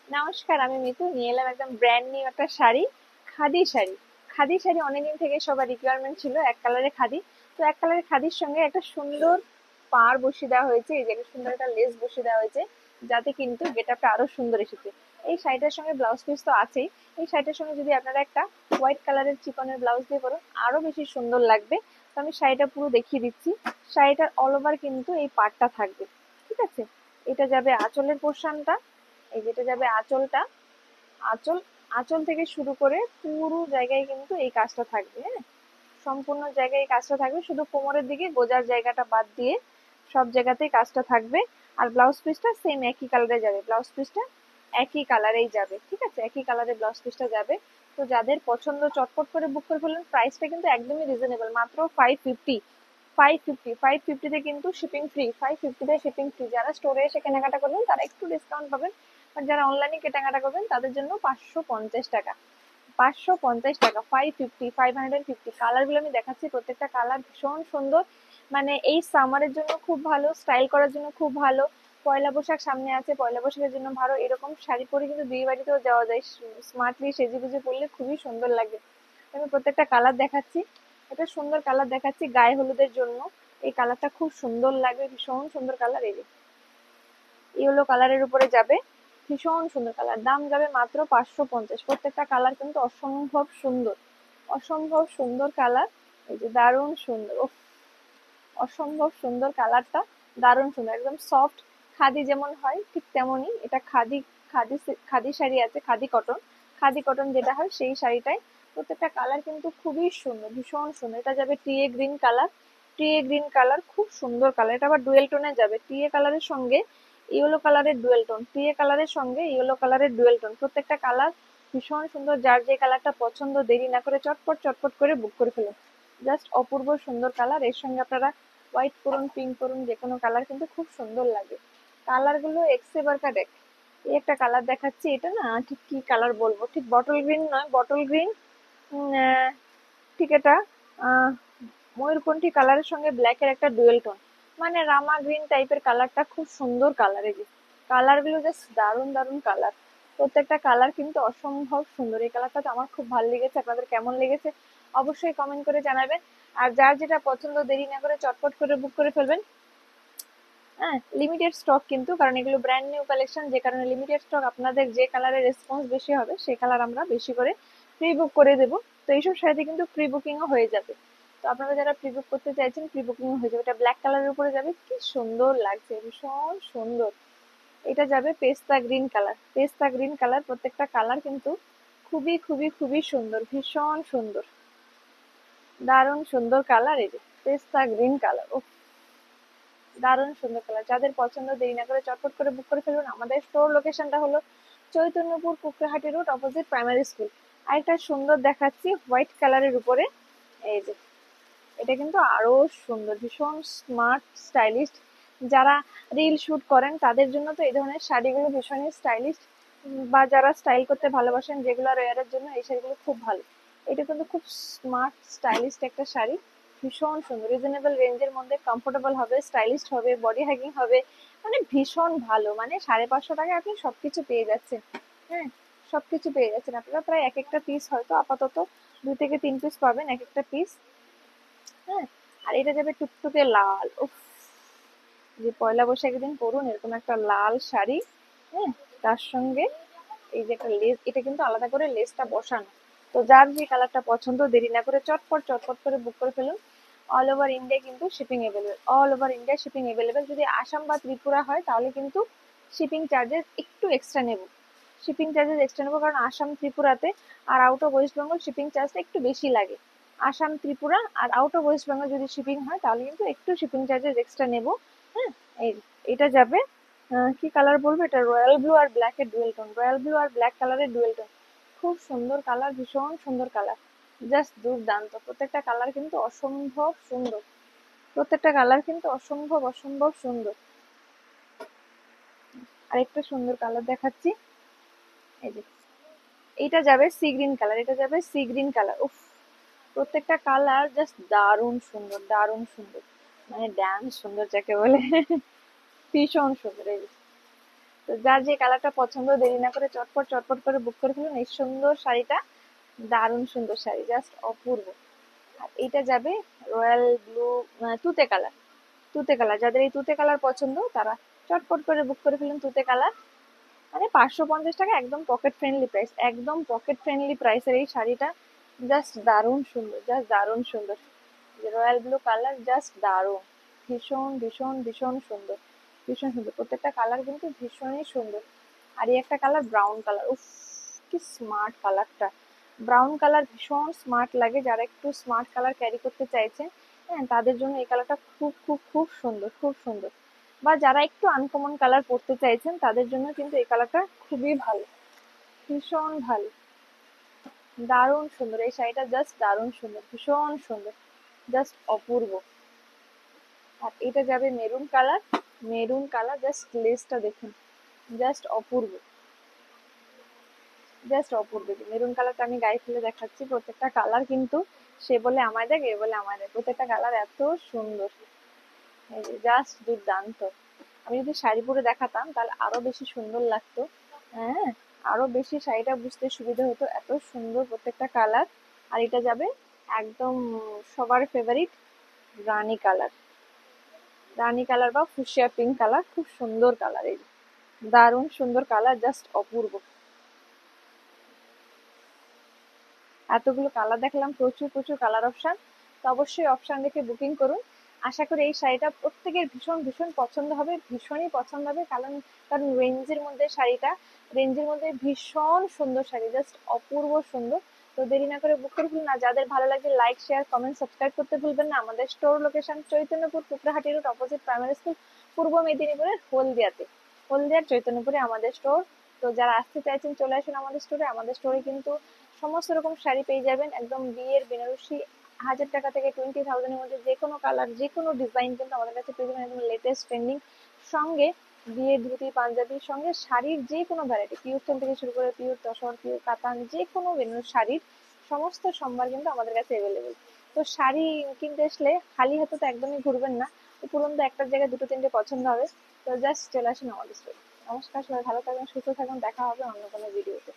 নমস্কার, আমি মিতু নিয়ে এলাম একদম ব্র্যান্ড নিউ একটা শাড়ি। খাদি শাড়ি। খাদি শাড়ি অনেকদিন থেকে সবার রিকোয়ারমেন্ট ছিল, এক কালারের খাদি। তো এক কালারের খাদির সঙ্গে একটা সুন্দর পাড় বসিয়ে দেওয়া হয়েছে, এই যে একটা সুন্দর একটা লেস বসিয়ে দেওয়া হয়েছে, যাতে কিন্তু গেটআপটা আরো সুন্দর এসেছে। এই শাড়িটার সঙ্গে ব্লাউজ পিস তো আছেই। এই শাড়িটার সঙ্গে যদি আপনারা একটা হোয়াইট কালারের চিকনের ব্লাউজ দিয়ে পরুন, আরো বেশি সুন্দর লাগবে। তো আমি শাড়িটা পুরো দেখিয়ে দিচ্ছি। শাড়িটার অল ওভার কিন্তু এই পাড়টা থাকবে, ঠিক আছে। এটা যাবে আঁচলের পোর্শনটা, এই যেটা যাবে আঁচলটা। আঁচল আঁচল থেকে শুরু করে পুরো জায়গায় কিন্তু এই কাজটা থাকবে, হ্যাঁ। সম্পূর্ণ জায়গায় এই কাজটা থাকবে, শুধু কোমরের দিকে গোজার জায়গাটা বাদ দিয়ে সব জায়গাতেই কাজটা থাকবে। আর ব্লাউজ পিসটা সেম একই কালারে যাবে, ব্লাউজ পিসটা একই কালারেই যাবে, ঠিক আছে, একই কালারে ব্লাউজ পিসটা যাবে। তো যাদের পছন্দ চটপট করে বুক করে ফেলুন। প্রাইসটা কিন্তু একদমই রিজনেবল, মাত্র 550। 550 কিন্তু শিপিং ফ্রি, 550 শিপিং ফ্রি। যারা স্টোরে এসে কেনাকাটা করবেন তারা একটু ডিসকাউন্ট পাবেন, আর যারা অনলাইনে কেনাকাটা করবেন তাদের জন্য 550 টাকা। 550 টাকা, 550, 550। কালার গুলো আমি দেখাচ্ছি, প্রত্যেকটা কালার ভীষণ সুন্দর। মানে এই সামারের জন্য খুব ভালো, স্টাইল করার জন্য খুব ভালো। পয়লা বৈশাখ সামনে আছে, পয়লা বৈশাখের জন্য ভালো। এরকম শাড়ি পরে কিন্তু বিয়ে বাড়িতেও যাওয়া যায়, স্মার্টলি সেজে গুজে পরলে খুবই সুন্দর লাগে। আমি প্রত্যেকটা কালার দেখাচ্ছি। এটা সুন্দর কালার দেখাচ্ছি গায়ে হলুদের জন্য। এই কালারটা খুব সুন্দর লাগবে, ভীষণ সুন্দর কালার। এই যে ইয়েলো কালারের উপরে যাবে, ভীষণ সুন্দর কালার। দাম যাবে মাত্র 550। প্রত্যেকটা কালার কিন্তু অসম্ভব সুন্দর, অসম্ভব সুন্দর কালার। এই যে দারুণ সুন্দর, ও অসম্ভব সুন্দর কালারটা, দারুণ সুন্দর, একদম সফট। খাদি যেমন হয় ঠিক তেমনই এটা খাদি। খাদি শাড়ি আছে, খাদি কটন। খাদি কটন যেটা হয় সেই শাড়িটাই। প্রত্যেকটা কালার কিন্তু খুবই সুন্দর, ভীষণ সুন্দর। এটা যাবে টিয়ে গ্রিন কালার, টিয়ে গ্রিন কালার, খুব সুন্দর কালার। এটা আবার ডুয়েল টোনে যাবে, টিয়ে কালারের সঙ্গে ইয়েলো কালারের ডুয়েল টোন, টিয়ে কালারের সঙ্গে ইয়েলো কালারের ডুয়েল টোন। প্রত্যেকটা কালার ভীষণ সুন্দর। যার যে কালারটা পছন্দ দেরি না করে চটপট চটপট করে বুক করে ফেলুন। জাস্ট অপূর্ব সুন্দর কালার। এর সঙ্গে আপনারা হোয়াইট করুন, পিঙ্ক করুন, যে কোনো কালার কিন্তু খুব সুন্দর লাগে। কালার গুলো এক্সে বারকার এক। এই একটা কালার দেখাচ্ছি, এটা না ঠিক কি কালার বলবো, ঠিক বটল গ্রিন নয়, বটল গ্রিন, ঠিক এটা আহ ময়ূরকণ্ঠী কালারের সঙ্গে ব্ল্যাকের একটা ডুয়েল টোন, মানে রামা গ্রিন টাইপের কালারটা, খুব সুন্দর কালার। এই যে কালার গুলো জাস্ট দারুণ দারুণ কালার। প্রত্যেকটা কালার কিন্তু অসম্ভব সুন্দর। এই কালারটা তো আমার খুব ভালো লেগেছে, আপনাদের কেমন লেগেছে অবশ্যই কমেন্ট করে জানাবেন। আর যার যেটা পছন্দ দেরি না করে চটপট করে বুক করে ফেলবেন। হ্যাঁ, লিমিটেড স্টক কিন্তু, কারণ এগুলো ব্র্যান্ড নিউ কালেকশন, যে কারণে লিমিটেড স্টক। আপনাদের যে কালারের রেসপন্স বেশি হবে সেই কালার আমরা বেশি করে প্রি বুক করে দেবো। তো এইসব শাড়িতে কিন্তু প্রি বুকিংও হয়ে যাবে। তো আপনারা যারা প্রি বুক করতে চাইছেন প্রি বুকিং হয়ে যাবে। এটা ব্ল্যাক কালারের উপরে যাবে, কি সুন্দর লাগছে, ভীষণ সুন্দর। এটা যাবে পেস্তা গ্রিন কালার, পেস্তা গ্রিন কালার। প্রত্যেকটা কালার কিন্তু খুবই খুবই খুবই সুন্দর, ভীষণ সুন্দর, দারুণ সুন্দর কালার। এই যে পেস্তা গ্রিন কালার, ও দারুণ সুন্দর কালার। যাদের পছন্দ দেরি না করে চটপট করে বুক করে ফেলুন। আমাদের স্টোর লোকেশনটা হলো Chaitanyapur Kukrahati road, opposite primary school. আরেকটা সুন্দর দেখাচ্ছি হোয়াইট কালারের উপরে, এই যে এটা কিন্তু আরো সুন্দর, ভীষণ স্মার্ট স্টাইলিশ। যারা রিল শুট করেন তাদের জন্য তো এই ধরনের শাড়িগুলো ভীষণই স্টাইলিশ, বা যারা স্টাইল করতে ভালোবাসেন রেগুলার ওয়ারের জন্য এই শাড়িগুলো খুব ভালো। এটা কিন্তু খুব স্মার্ট স্টাইলিশ একটা শাড়ি, ভীষণ সুন্দর। রিজনেবল রেঞ্জের মধ্যে কমফোর্টেবল হবে, স্টাইলিশ হবে, বডি হ্যাগিং হবে, মানে ভীষণ ভালো। মানে 550 টাকায় আপনি সবকিছু পেয়ে যাচ্ছেন, হ্যাঁ, সবকিছু পেয়ে যাচ্ছেন আপনারা। প্রায় এক একটা পিস হয়তো আপাতত 2 থেকে 3 পিস পাবেন এক একটা পিস, হ্যাঁ। আর এটা যাবে টুকটুকে লাল, উফ, যে পয়লা বৈশাখের দিন পরুন এরকম একটা লাল শাড়ি, হ্যাঁ। তার সঙ্গে এই যে একটা লেস, এটা কিন্তু আলাদা করে লেসটা বসানো। তো যার যে কালারটা পছন্দ দেরি না করে চটপট চটপট করে বুক করে ফেলুন। অল ওভার ইন্ডিয়া কিন্তু shipping available, all over India shipping available. যদি আসাম বা ত্রিপুরা হয় তাহলে কিন্তু শিপিং চার্জেস একটু এক্সট্রা নেব, শিপিং চার্জেস এক্সট্রা নেবো, কারণ আসাম ত্রিপুরাতে আর out of West Bengal shipping চার্জটা একটু বেশি লাগে। আসাম ত্রিপুরা আর আউট অফ ওয়েস্ট বেঙ্গল যদি শিপিং হয় তাহলে কিন্তু একটু শিপিং চার্জেস এক্সট্রা নেব, হ্যাঁ। এই এটা যাবে কি কালার বলবো, এটা রয়্যাল ব্লু আর ব্ল্যাক এর ডুয়েল টোন, রয়্যাল ব্লু আর ব্ল্যাক কালারের ডুয়েল টোন। খুব সুন্দর কালার, ভীষণ সুন্দর কালার, জাস্ট দুর্দান্ত। প্রত্যেকটা কালার কিন্তু অসম্ভব সুন্দর, প্রত্যেকটা কালার কিন্তু অসম্ভব অসম্ভব সুন্দর। আরেকটা সুন্দর কালার দেখাচ্ছি, এই যে এটা যাবে সি গ্রিন কালার, এটা যাবে সি গ্রিন কালার। উফ, প্রত্যেকটা কালার জাস্ট দারুণ সুন্দর, দারুণ সুন্দর, মানে ড্যান্স সুন্দর যাকে বলে, ভীষণ সুন্দর। এই যে তো যার যে কালারটা পছন্দ দেরি না করে চটপট চটপট করে বুক করে ফেলুন এই সুন্দর শাড়িটা। দারুণ সুন্দর শাড়ি, জাস্ট অপূর্ব। আর এটা যাবে রয়্যাল ব্লু, তুতে কালার। তুতে কালার, যাদের এই তুতে কালার পছন্দ তারা চটপট করে বুক করে ফেলুন তুতে কালার। মানে 550 টাকা, একদম পকেট ফ্রেন্ডলি প্রাইস, একদম পকেট ফ্রেন্ডলি প্রাইসের এই শাড়িটা। জাস্ট দারুণ সুন্দর, জাস্ট দারুণ সুন্দর। রয়্যাল ব্লু কালার, জাস্ট দারুণ। ভীষণ ভীষণ ভীষণ সুন্দর, ভীষণ সুন্দর। প্রত্যেকটা কালার কিন্তু ভীষণই সুন্দর। আর এই একটা কালার ব্রাউন কালার, উফ কি স্মার্ট কালারটা। ব্রাউন কালার ভীষণ স্মার্ট লাগে, যারা একটু স্মার্ট কালার ক্যারি করতে চাইছেন, হ্যাঁ তাদের জন্য এই কালারটা খুব খুব খুব সুন্দর, খুব সুন্দর। বা যারা একটু আনকমন কালার পরতে চাইছেন তাদের জন্য কিন্তু এই কালারটা খুবই ভালো, ভীষণ ভালো। দারুণ সুন্দর এই শাড়িটা, জাস্ট দারুণ সুন্দর, ভীষণ সুন্দর, জাস্ট অপূর্ব। আর এটা যাবে maroon colour. Maroon colour, just লেসটা দেখুন, জাস্ট অপূর্ব, জাস্ট অপূর্ব। মেরুন কালারটা আমি গায়ে ফেলে দেখাচ্ছি, প্রত্যেকটা কালার কিন্তু সে বলে আমায় দেখ, এ বলে আমায় দেখ, প্রত্যেকটা কালার এত সুন্দর, এই যে জাস্ট দুর্দান্ত। আমি যদি শাড়ি পরে দেখাতাম তাহলে আরো বেশি সুন্দর লাগতো, হ্যাঁ আরো বেশি শাড়িটা বুঝতে সুবিধা হতো, এত সুন্দর প্রত্যেকটা কালার। আর এটা যাবে একদম সবার ফেভারিট রানী কালার। রানী কালার বা ফুশিয়া পিঙ্ক কালার, খুব সুন্দর কালার, এই যে দারুণ সুন্দর কালার, জাস্ট অপূর্ব। এতগুলো কালার দেখলাম, প্রচুর প্রচুর কালার অপশন। তো অবশ্যই অপশন দেখে বুকিং করুন। আশা করি এই শাড়িটা প্রত্যেকের ভীষণ ভীষণ পছন্দ হবে, ভীষণই পছন্দ হবে। কারণ কারণ রেঞ্জের মধ্যে শাড়িটা, রেঞ্জের মধ্যে ভীষণ সুন্দর শাড়ি, জাস্ট অপূর্ব সুন্দর। তো দেরি না করে বুক করে ফেলুন। না যাদের ভালো লাগে লাইক শেয়ার কমেন্ট সাবস্ক্রাইব করতে ভুলবেন না। আমাদের store location Chaitanyapur Kukrahati road, opposite primary school, পূর্ব মেদিনীপুরের হলদিয়াতে। হলদিয়ার চৈতন্যপুরে আমাদের স্টোর। তো যারা আসতে চাইছেন চলে আসুন আমাদের স্টোরে। আমাদের স্টোরে কিন্তু সমস্ত রকম শাড়ি পেয়ে যাবেন, একদম বিয়ের বেনারসি 1000 টাকা থেকে 20,000-এর মধ্যে যে কোনো কালার যে কোনো ডিজাইন কিন্তু আমাদের কাছে পেয়ে যাবেন, একদম লেটেস্ট ট্রেন্ডিং। সঙ্গে বিয়ের ধুতি পাঞ্জাবির সঙ্গে শাড়ির যে কোনো ভ্যারাইটি, পিওর স্টোন থেকে শুরু করে পিওর তসর, পিওর কাতান, যে কোনো বেনারসি শাড়ির সমস্ত সম্ভার কিন্তু আমাদের কাছে অ্যাভেলেবেল। তো শাড়ি কিনতে আসলে খালি হাতে তো একদমই ঘুরবেন না, উপরন্ত একটার জায়গায় দুটো তিনটে পছন্দ হবে। তো জাস্ট চলে আসুন আমাদের স্টোরে। নমস্কার, সবাই ভালো থাকবেন, সুস্থ থাকুন, দেখা হবে অন্য কোনো ভিডিওতে।